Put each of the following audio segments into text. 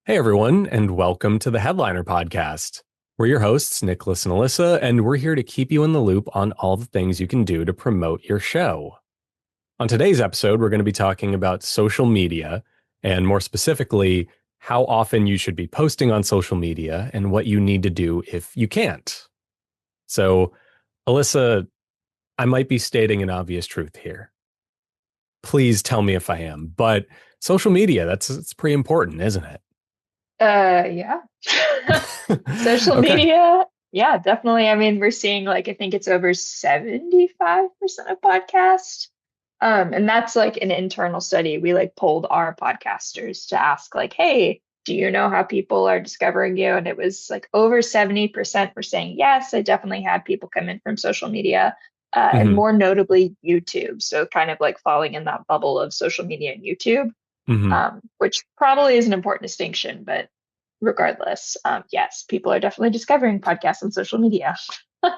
Hey, everyone, and welcome to the Headliner Podcast. We're your hosts, Nicholas and Alyssa, and we're here to keep you in the loop on all the things you can do to promote your show. On today's episode, we're going to be talking about social media, and more specifically, how often you should be posting on social media and what you need to do if you can't. So, Alyssa, I might be stating an obvious truth here. Please tell me if I am, but social media, it's pretty important, isn't it? Yeah. Social Okay. media. Yeah, definitely. I mean, we're seeing I think it's over 75% of podcasts. And that's like an internal study. We polled our podcasters to ask hey, do you know how people are discovering you? And it was over 70% were saying yes. I definitely had people come in from social media, and hmm more notably YouTube. So kind of falling in that bubble of social media and YouTube, hmm which probably is an important distinction, but regardless, yes, people are definitely discovering podcasts on social media.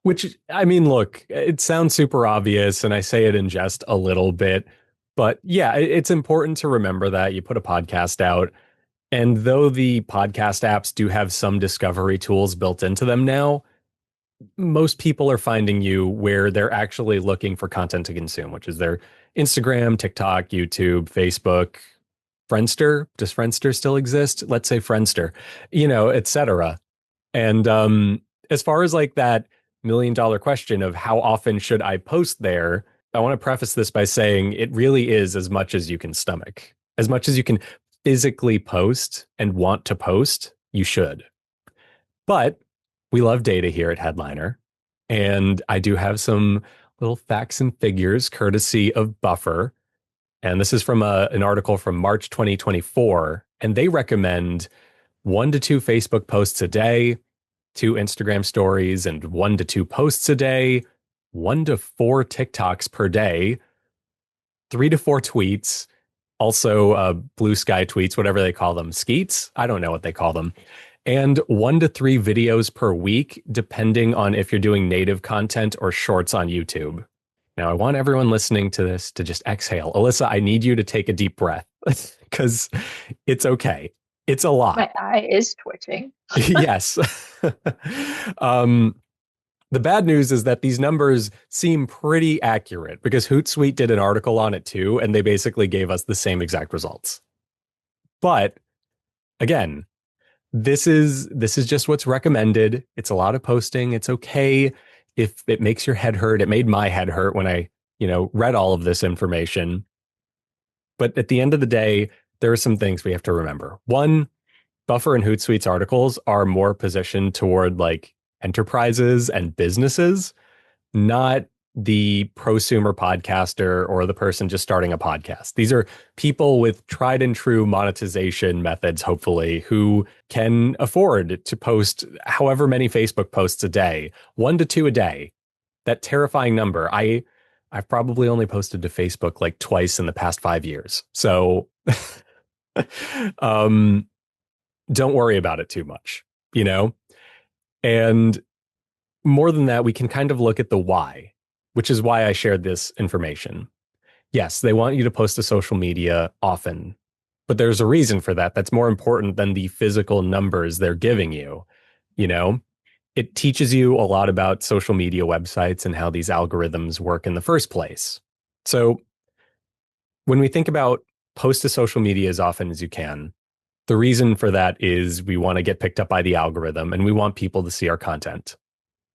Which, I mean, look, it sounds super obvious, and I say it in jest a little bit, but yeah, it's important to remember that you put a podcast out. And though the podcast apps do have some discovery tools built into them now, most people are finding you where they're actually looking for content to consume, which is their Instagram, TikTok, YouTube, Facebook, Friendster. Does Friendster still exist? Let's say Friendster, etc. And as far as like that $1 million question of how often should I post there, I want to preface this by saying it really is as much as you can stomach. As much as you can physically post and want to post, you should. But we love data here at Headliner. And I do have some little facts and figures courtesy of Buffer. And this is from an article from March 2024. And they recommend 1 to 2 Facebook posts a day, 2 Instagram stories, and 1 to 2 posts a day, 1 to 4 TikToks per day, 3 to 4 tweets, also blue sky tweets, whatever they call them, skeets. I don't know what they call them. And 1 to 3 videos per week, depending on if you're doing native content or shorts on YouTube. Now, I want everyone listening to this to just exhale. Alyssa, I need you to take a deep breath because it's okay. It's a lot. My eye is twitching. Yes. um, the bad news is that these numbers seem pretty accurate because Hootsuite did an article on it too, and they basically gave us the same exact results. But again, this is just what's recommended. It's a lot of posting. It's okay if it makes your head hurt. It made my head hurt when I, read all of this information. But at the end of the day, there are some things we have to remember. One, Buffer and Hootsuite's articles are more positioned toward like enterprises and businesses, not the prosumer podcaster or the person just starting a podcast. These are people with tried and true monetization methods, hopefully, who can afford to post however many Facebook posts a day, 1 to 2 a day. That terrifying number. I've probably only posted to Facebook like twice in the past 5 years. So um don't worry about it too much, you know? And more than that, we can kind of look at the why, which is why I shared this information. Yes, they want you to post to social media often, but there's a reason for that. That's more important than the physical numbers they're giving you. You know, it teaches you a lot about social media websites and how these algorithms work in the first place. So when we think about post to social media as often as you can, the reason for that is we want to get picked up by the algorithm and we want people to see our content.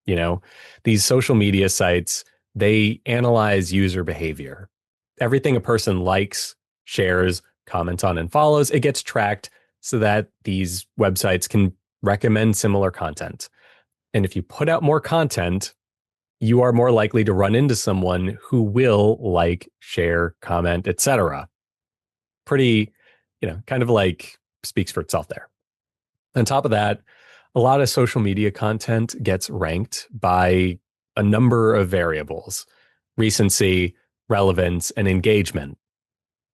You know, these social media sites, they analyze user behavior. Everything a person likes, shares, comments on, and follows, it gets tracked so that these websites can recommend similar content. And if you put out more content, you are more likely to run into someone who will like, share, comment, etc. Pretty, kind of like speaks for itself there. On top of that, a lot of social media content gets ranked by a number of variables: recency, relevance, and engagement.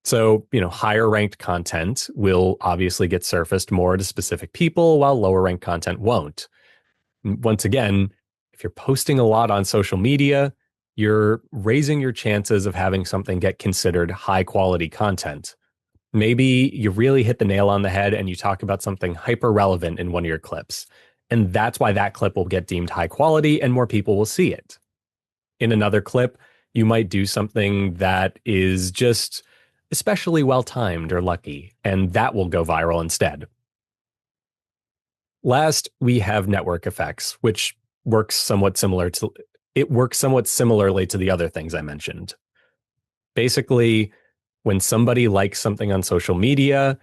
So, higher ranked content will obviously get surfaced more to specific people, while lower ranked content won't. Once again, if you're posting a lot on social media, you're raising your chances of having something get considered high quality content. Maybe you really hit the nail on the head and you talk about something hyper relevant in one of your clips. And that's why that clip will get deemed high quality and more people will see it. In another clip, you might do something that is just especially well timed or lucky, and that will go viral instead. Last, we have network effects, which works somewhat similarly to the other things I mentioned. Basically, when somebody likes something on social media,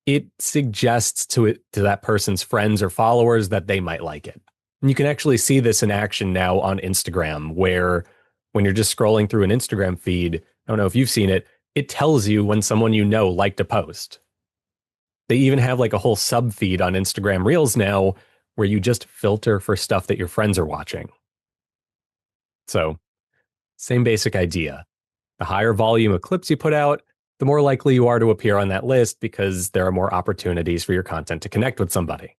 it suggests to that person's friends or followers that they might like it. And you can actually see this in action now on Instagram, where when you're just scrolling through an Instagram feed, I don't know if you've seen it, it tells you when someone you know liked a post. They even have like a whole sub feed on Instagram Reels now where you just filter for stuff that your friends are watching. So, same basic idea. The higher volume of clips you put out, the more likely you are to appear on that list because there are more opportunities for your content to connect with somebody.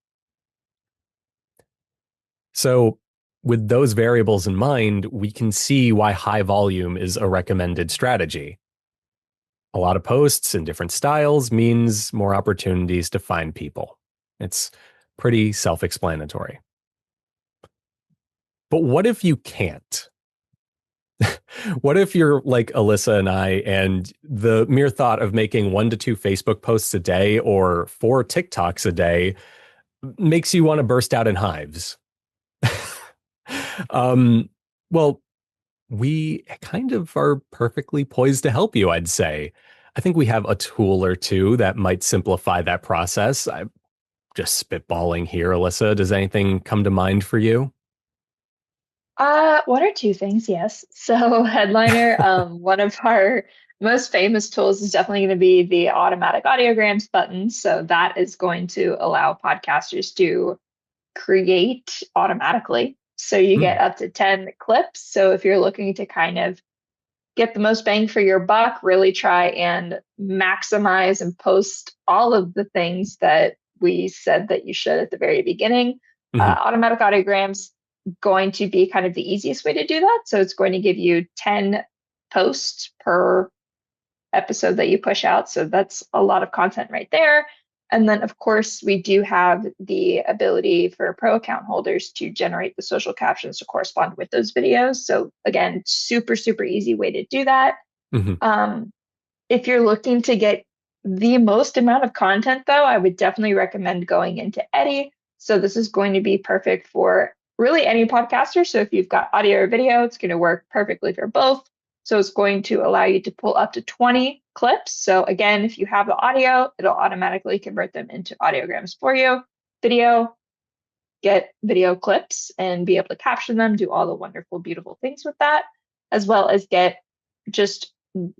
So, with those variables in mind, we can see why high volume is a recommended strategy. A lot of posts in different styles means more opportunities to find people. It's pretty self explanatory. But what if you can't? What if you're like Alyssa and I, and the mere thought of making 1 to 2 Facebook posts a day or 4 TikToks a day makes you want to burst out in hives? um, well, we kind of are perfectly poised to help you, I'd say. I think we have a tool or two that might simplify that process. I'm just spitballing here, Alyssa. Does anything come to mind for you? One or two things, yes. So Headliner, one of our most famous tools is definitely going to be the automatic audiograms button. So that is going to allow podcasters to create automatically. So you get Hmm. up to 10 clips. So if you're looking to kind of get the most bang for your buck, really try and maximize and post all of the things that we said that you should at the very beginning. Hmm. Automatic audiograms going to be kind of the easiest way to do that. So it's going to give you 10 posts per episode that you push out. So that's a lot of content right there. And then, of course, we do have the ability for pro account holders to generate the social captions to correspond with those videos. So, again, super, super easy way to do that. Hmm. Um, if you're looking to get the most amount of content, though, I would definitely recommend going into Eddie. So, this is going to be perfect for really any podcaster. So, if you've got audio or video, it's going to work perfectly for both. So it's going to allow you to pull up to 20 clips. So again, if you have the audio, it'll automatically convert them into audiograms for you. Video, get video clips and be able to caption them, do all the wonderful, beautiful things with that, as well as get just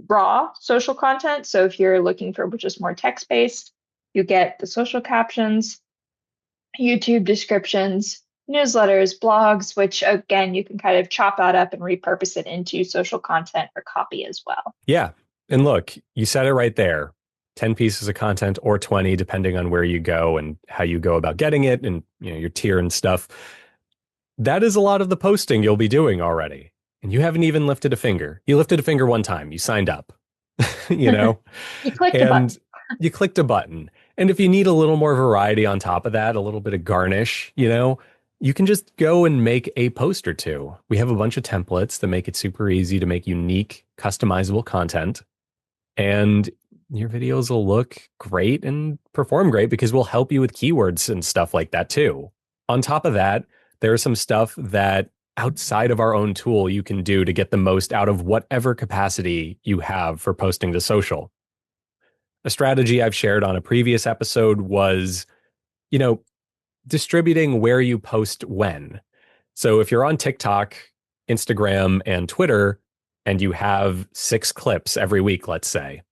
raw social content. So if you're looking for just more text-based, you get the social captions, YouTube descriptions, newsletters, blogs, which again, you can kind of chop that up and repurpose it into social content or copy as well. Yeah. And look, you said it right there. 10 pieces of content or 20, depending on where you go and how you go about getting it and your tier and stuff. That is a lot of the posting you'll be doing already. And you haven't even lifted a finger. You lifted a finger one time, you signed up, you know, You clicked a button. and you clicked a button. And if you need a little more variety on top of that, a little bit of garnish, you can just go and make a post or two. We have a bunch of templates that make it super easy to make unique, customizable content. And your videos will look great and perform great because we'll help you with keywords and stuff like that too. On top of that, there's some stuff that outside of our own tool you can do to get the most out of whatever capacity you have for posting to social. A strategy I've shared on a previous episode was, you know, distributing where you post when. So if you're on TikTok, Instagram, and Twitter, and you have 6 clips every week, let's say,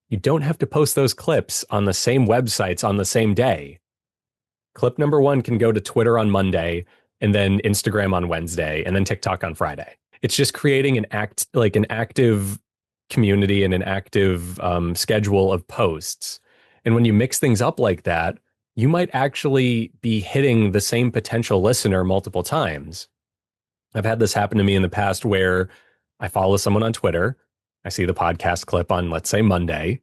you don't have to post those clips on the same websites on the same day. Clip number one can go to Twitter on Monday, and then Instagram on Wednesday, and then TikTok on Friday. It's just creating an active community and an active schedule of posts. And when you mix things up like that, you might actually be hitting the same potential listener multiple times. I've had this happen to me in the past where I follow someone on Twitter. I see the podcast clip on, let's say, Monday.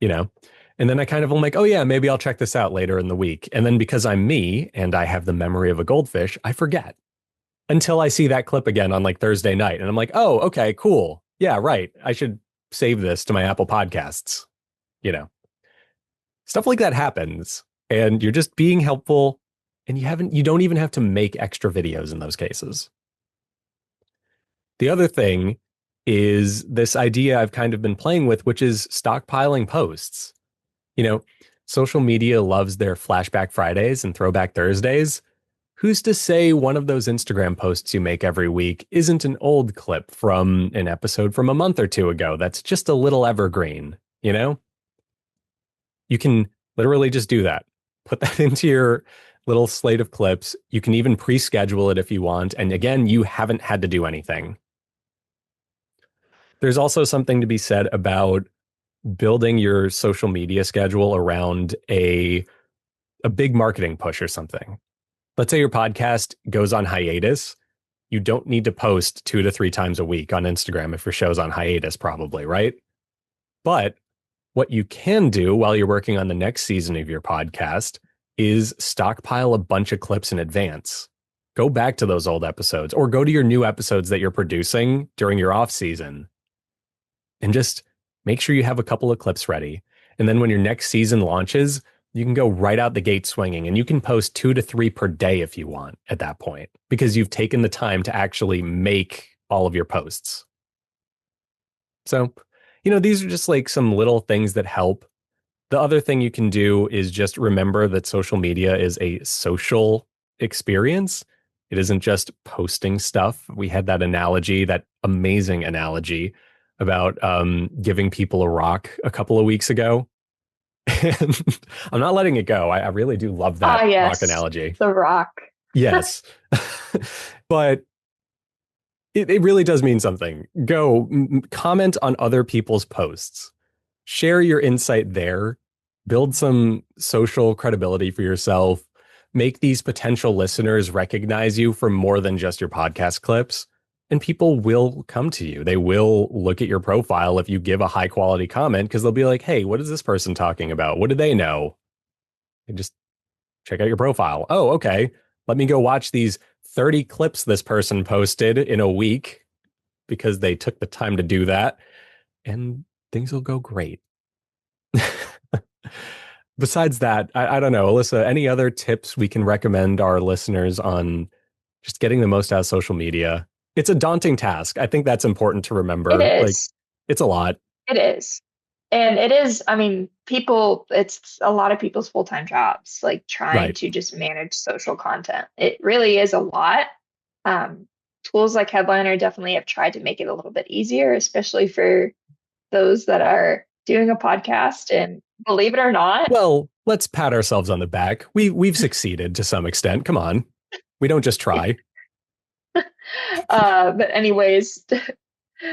you know? And then I kind of am like, oh yeah, maybe I'll check this out later in the week. And then because I'm me and I have the memory of a goldfish, I forget until I see that clip again on like Thursday night. And I'm like, oh, okay, cool. Yeah, right. I should save this to my Apple Podcasts. You know, stuff like that happens. And you're just being helpful. And you don't even have to make extra videos in those cases. The other thing is this idea I've kind of been playing with, which is stockpiling posts. You know, social media loves their flashback Fridays and throwback Thursdays. Who's to say one of those Instagram posts you make every week isn't an old clip from an episode from a month or two ago that's just a little evergreen, you know? You can literally just do that. Put that into your little slate of clips. You can even pre-schedule it if you want. And again, you haven't had to do anything. There's also something to be said about building your social media schedule around a big marketing push or something. Let's say your podcast goes on hiatus. You don't need to post 2 to 3 times a week on Instagram if your show's on hiatus, probably, right? But what you can do while you're working on the next season of your podcast is stockpile a bunch of clips in advance. Go back to those old episodes or go to your new episodes that you're producing during your off season and just make sure you have a couple of clips ready. And then when your next season launches, you can go right out the gate swinging and you can post 2 to 3 per day if you want at that point because you've taken the time to actually make all of your posts. So, these are just like some little things that help. The other thing you can do is just remember that social media is a social experience. It isn't just posting stuff. We had that analogy, that amazing analogy about giving people a rock a couple of weeks ago. And I'm not letting it go. I really do love Ah, that rock yes, analogy. The Rock. Yes. But it really does mean something. Go comment on other people's posts, share your insight there, build some social credibility for yourself, make these potential listeners recognize you from more than just your podcast clips. And people will come to you. They will look at your profile if you give a high quality comment because they'll be like, hey, what is this person talking about? What do they know? And just check out your profile. Oh, okay. Let me go watch these 30 clips this person posted in a week because they took the time to do that. And things will go great. Besides that, I don't know, Alyssa, any other tips we can recommend our listeners on just getting the most out of social media? It's a daunting task. I think that's important to It remember. Like, is. it's a lot. It is. And it is, I mean, it's a lot of people's full-time jobs, like trying Right. to just manage social content. It really is a lot. Um, Tools like Headliner definitely have tried to make it a little bit easier, especially for those that are doing a podcast. And believe it or not, Well, let's pat ourselves on the back. We've succeeded to some extent. Come on. We don't just try. but anyways,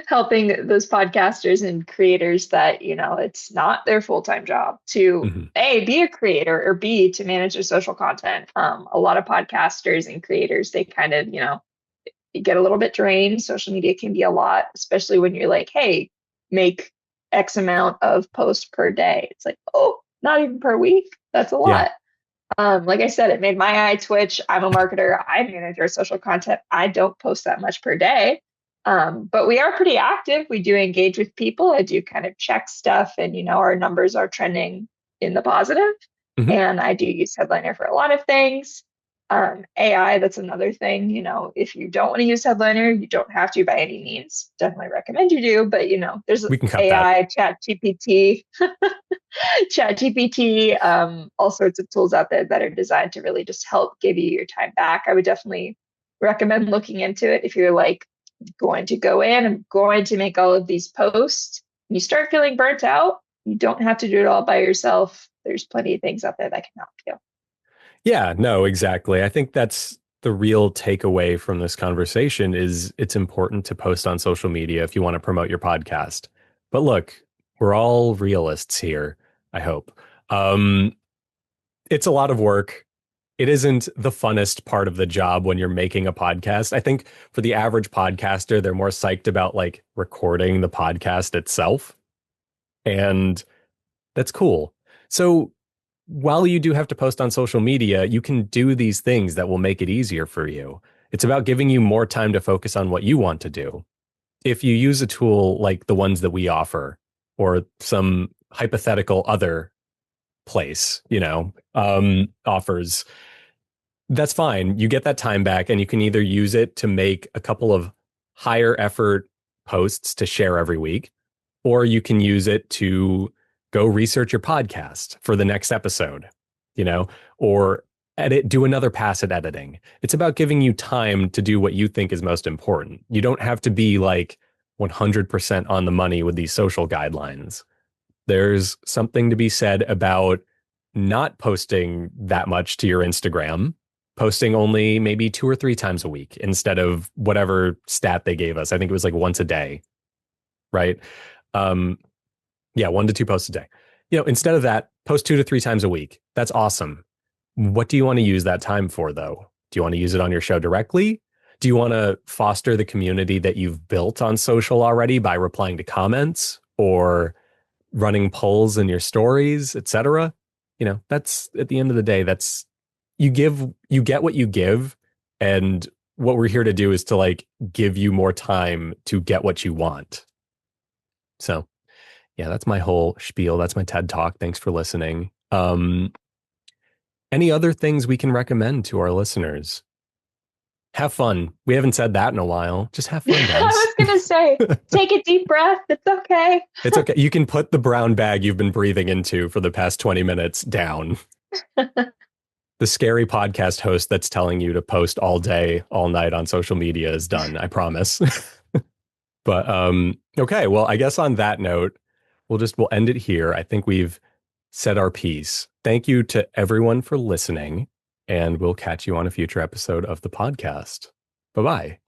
helping those podcasters and creators that, it's not their full-time job to Mhm. A, be a creator, or B, to manage their social content. A lot of podcasters and creators, they kind of, get a little bit drained. Social media can be a lot, especially when you're like, hey, make X amount of posts per day. It's like, oh, not even per week. That's a Yeah. lot. Like I said, it made my eye twitch. I'm a marketer. I manage our social content. I don't post that much per day. But we are pretty active. We do engage with people. I do kind of check stuff, and our numbers are trending in the positive. Mhm. And I do use Headliner for a lot of things. AI, that's another thing. If you don't want to use Headliner, you don't have to by any means. Definitely recommend you do. But there's We can cut that. AI, Chat GPT, Chat GPT, all sorts of tools out there that are designed to really just help give you your time back. I would definitely recommend looking into it if you're like going to go in and going to make all of these posts. You start feeling burnt out. You don't have to do it all by yourself. There's plenty of things out there that can help you. Yeah, no, exactly. I think that's the real takeaway from this conversation is it's important to post on social media if you want to promote your podcast. But look, we're all realists here, I hope. Um, it's a lot of work. It isn't the funnest part of the job when you're making a podcast. I think for the average podcaster, they're more psyched about like recording the podcast itself. And That's cool. So while you do have to post on social media, you can do these things that will make it easier for you. It's about giving you more time to focus on what you want to do. If you use a tool like the ones that we offer or some hypothetical other place, offers, that's fine. You get that time back and you can either use it to make a couple of higher effort posts to share every week, or you can use it to go research your podcast for the next episode, you know, or do another pass at editing. It's about giving you time to do what you think is most important. You don't have to be like 100% on the money with these social guidelines. There's something to be said about not posting that much to your Instagram, posting only maybe 2 or 3 times a week instead of whatever stat they gave us. I think it was like once a day, right? Um, yeah, 1 to 2 posts a day. Instead of that, post 2 to 3 times a week. That's awesome. What do you want to use that time for, though? Do you want to use it on your show directly? Do you want to foster the community that you've built on social already by replying to comments or running polls in your stories, etc.? That's at the end of the day, that's you get what you give. And what we're here to do is to like give you more time to get what you want. So yeah, that's my whole spiel. That's my TED talk. Thanks for listening. Any other things we can recommend to our listeners? Have fun. We haven't said that in a while. Just have fun, guys. I was gonna say, take a deep breath. It's okay. It's okay. You can put the brown bag you've been breathing into for the past 20 minutes down. The scary podcast host that's telling you to post all day, all night on social media is done. I promise. But okay, well, I guess on that note, we'll end it here. I think we've said our piece. Thank you to everyone for listening, and we'll catch you on a future episode of the podcast. Bye-bye.